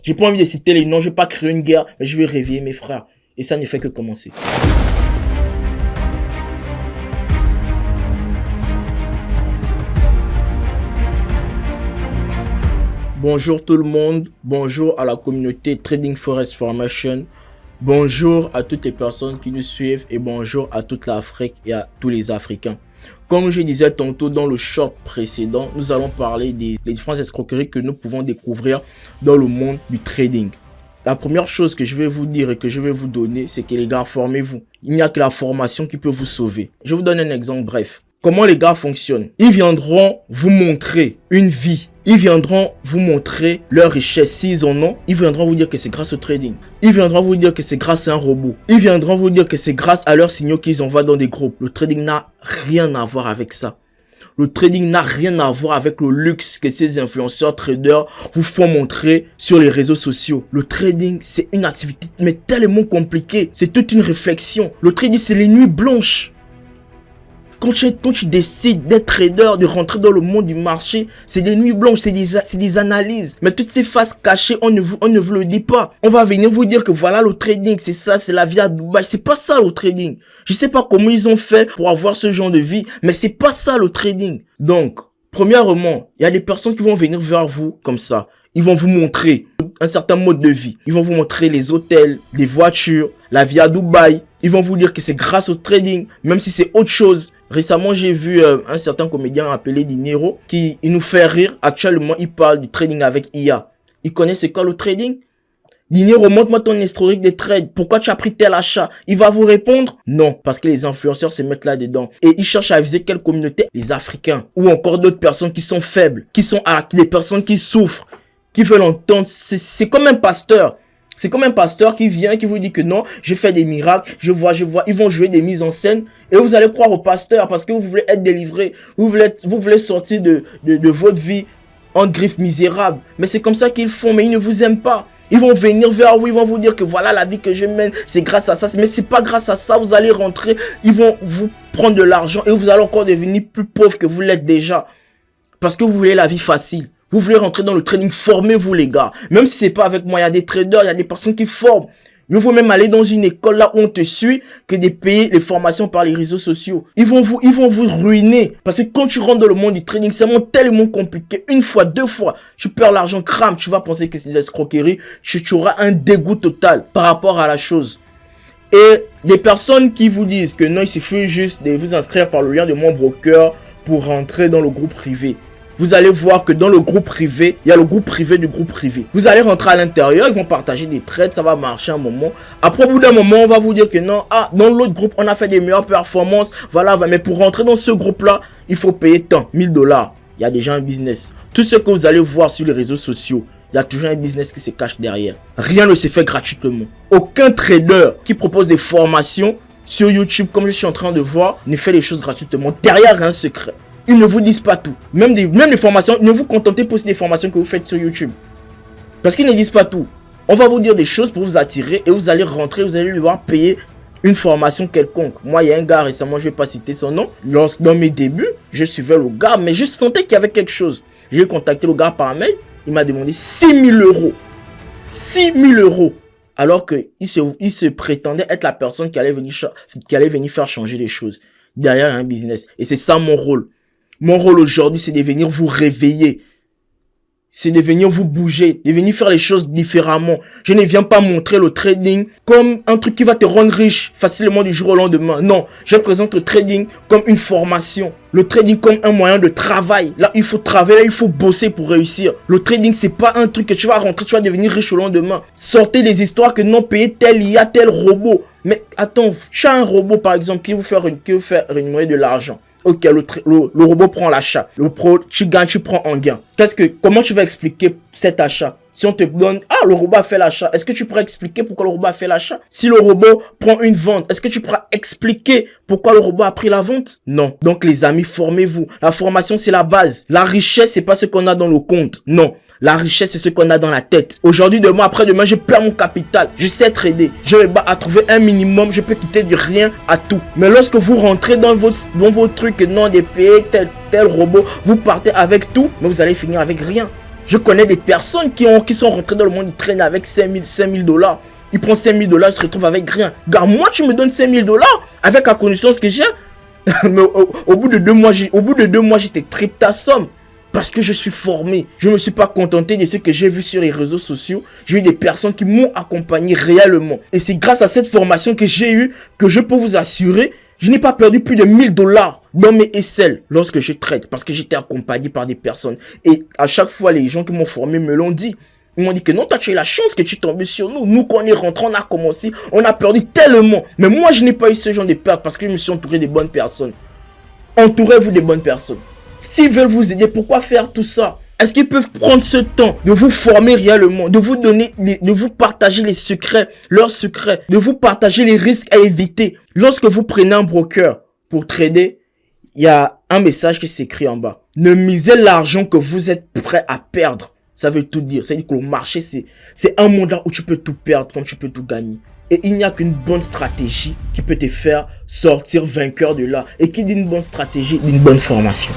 J'ai pas envie de citer les noms, je vais pas créer une guerre, mais je vais réveiller mes frères. Et ça ne fait que commencer. Bonjour tout le monde, bonjour à la communauté Trading Forex Formation, bonjour à toutes les personnes qui nous suivent et bonjour à toute l'Afrique et à tous les Africains. Comme je disais tantôt dans le short précédent, nous allons parler des différentes escroqueries que nous pouvons découvrir dans le monde du trading. La première chose que je vais vous dire et que je vais vous donner, c'est que les gars, formez-vous. Il n'y a que la formation qui peut vous sauver. Je vous donne un exemple bref. Comment les gars fonctionnent? Ils viendront vous montrer une vie. Ils viendront vous montrer leur richesse. S'ils en ont, ils viendront vous dire que c'est grâce au trading. Ils viendront vous dire que c'est grâce à un robot. Ils viendront vous dire que c'est grâce à leurs signaux qu'ils envoient dans des groupes. Le trading n'a rien à voir avec ça. Le trading n'a rien à voir avec le luxe que ces influenceurs traders vous font montrer sur les réseaux sociaux. Le trading, c'est une activité mais tellement compliquée. C'est toute une réflexion. Le trading, c'est les nuits blanches. Quand tu décides d'être trader, de rentrer dans le monde du marché, c'est des nuits blanches, c'est des analyses. Mais toutes ces faces cachées, on ne vous le dit pas. On va venir vous dire que voilà le trading, c'est ça, c'est la vie à Dubaï. C'est pas ça le trading. Je sais pas comment ils ont fait pour avoir ce genre de vie, mais c'est pas ça le trading. Donc, premièrement, il y a des personnes qui vont venir vers vous comme ça. Ils vont vous montrer un certain mode de vie. Ils vont vous montrer les hôtels, les voitures, la vie à Dubaï. Ils vont vous dire que c'est grâce au trading, même si c'est autre chose. Récemment, j'ai vu un certain comédien appelé Dinero qui nous fait rire. Actuellement, il parle du trading avec IA. Il connaît c'est quoi le trading? Dinero, montre-moi ton historique de trade. Pourquoi tu as pris tel achat? Il va vous répondre non, parce que les influenceurs se mettent là-dedans. Et ils cherchent à viser quelle communauté? Les Africains. Ou encore d'autres personnes qui sont faibles, qui sont des personnes qui souffrent, qui veulent entendre. C'est comme un pasteur. C'est comme un pasteur qui vient, qui vous dit que non, je fais des miracles, je vois, ils vont jouer des mises en scène et vous allez croire au pasteur parce que vous voulez être délivré, vous voulez sortir de votre vie en griffe misérable. Mais c'est comme ça qu'ils font, mais ils ne vous aiment pas. Ils vont venir vers vous, ils vont vous dire que voilà la vie que je mène, c'est grâce à ça. Mais c'est pas grâce à ça, vous allez rentrer, ils vont vous prendre de l'argent et vous allez encore devenir plus pauvre que vous l'êtes déjà. Parce que vous voulez la vie facile. Vous voulez rentrer dans le trading, formez-vous les gars. Même si c'est pas avec moi, il y a des traders, il y a des personnes qui forment. Mieux vaut même aller dans une école là où on te suit que de payer les formations par les réseaux sociaux. Ils vont vous ruiner. Parce que quand tu rentres dans le monde du trading, c'est tellement compliqué. Une fois, deux fois, tu perds l'argent, crame, tu vas penser que c'est de l'escroquerie. Tu auras un dégoût total par rapport à la chose. Et des personnes qui vous disent que non, il suffit juste de vous inscrire par le lien de mon broker pour rentrer dans le groupe privé. Vous allez voir que dans le groupe privé, il y a le groupe privé du groupe privé. Vous allez rentrer à l'intérieur, ils vont partager des trades, ça va marcher un moment. Après, au bout d'un moment, on va vous dire que non, dans l'autre groupe, on a fait des meilleures performances. Voilà, mais pour rentrer dans ce groupe-là, il faut payer tant, 1000 $. Il y a déjà un business. Tout ce que vous allez voir sur les réseaux sociaux, il y a toujours un business qui se cache derrière. Rien ne se fait gratuitement. Aucun trader qui propose des formations sur YouTube, comme je suis en train de voir, ne fait les choses gratuitement. Derrière un secret. Ils ne vous disent pas tout. Même les formations, ne vous contentez pas aussi des formations que vous faites sur YouTube. Parce qu'ils ne disent pas tout. On va vous dire des choses pour vous attirer et vous allez rentrer, vous allez devoir payer une formation quelconque. Moi, il y a un gars récemment, je ne vais pas citer son nom. Dans mes débuts, je suivais le gars, mais je sentais qu'il y avait quelque chose. J'ai contacté le gars par mail, il m'a demandé 6 000 €. 6 000 €. Alors qu'il se prétendait être la personne qui allait venir faire changer les choses. Derrière un business. Et c'est ça mon rôle. Mon rôle aujourd'hui, c'est de venir vous réveiller. C'est de venir vous bouger, de venir faire les choses différemment. Je ne viens pas montrer le trading comme un truc qui va te rendre riche facilement du jour au lendemain. Non, je présente le trading comme une formation. Le trading comme un moyen de travail. Là, il faut travailler, là, il faut bosser pour réussir. Le trading, c'est pas un truc que tu vas rentrer, tu vas devenir riche au lendemain. Sortez des histoires que non, payer tel IA, tel robot. Mais attends, tu as un robot par exemple qui veut faire rémunérer de l'argent. Ok, le robot prend l'achat. Tu gagnes, tu prends en gain. Comment tu vas expliquer cet achat? Si on te donne, le robot a fait l'achat, est-ce que tu pourrais expliquer pourquoi le robot a fait l'achat? Si le robot prend une vente, est-ce que tu pourras expliquer pourquoi le robot a pris la vente? Non. Donc les amis, formez-vous. La formation, c'est la base. La richesse, c'est pas ce qu'on a dans le compte. Non. La richesse, c'est ce qu'on a dans la tête. Aujourd'hui, demain, après-demain, je perds mon capital. Je sais trader. Je vais à trouver un minimum. Je peux quitter de rien à tout. Mais lorsque vous rentrez dans vos trucs, non, des payer tel robot, vous partez avec tout, mais vous allez finir avec rien. Je connais des personnes qui sont rentrées dans le monde du trading avec 5 000 $. Ils prennent 5 000 $, ils se retrouvent avec rien. Gars, moi, tu me donnes 5 000 $ avec la connaissance que j'ai. Mais au bout de 2 mois, j'étais triple ta somme. Parce que je suis formé. Je ne me suis pas contenté de ce que j'ai vu sur les réseaux sociaux. J'ai eu des personnes qui m'ont accompagné réellement. Et c'est grâce à cette formation que j'ai eue que je peux vous assurer, je n'ai pas perdu plus de 1 000 $ dans mes aisselles lorsque je trade. Parce que j'étais accompagné par des personnes. Et à chaque fois, les gens qui m'ont formé me l'ont dit. Ils m'ont dit que non, toi tu as eu la chance que tu tombes sur nous. Nous, quand on est rentré, on a commencé, on a perdu tellement. Mais moi, je n'ai pas eu ce genre de perte parce que je me suis entouré des bonnes personnes. Entourez-vous des bonnes personnes. S'ils veulent vous aider, pourquoi faire tout ça? Est-ce qu'ils peuvent prendre ce temps de vous former réellement, de vous donner, de vous partager les secrets, leurs secrets, de vous partager les risques à éviter? Lorsque vous prenez un broker pour trader, il y a un message qui s'écrit en bas. Ne misez l'argent que vous êtes prêt à perdre. Ça veut tout dire. Ça veut dire que le marché, c'est un monde là où tu peux tout perdre comme tu peux tout gagner. Et il n'y a qu'une bonne stratégie qui peut te faire sortir vainqueur de là. Et qui dit une bonne stratégie, d'une bonne formation.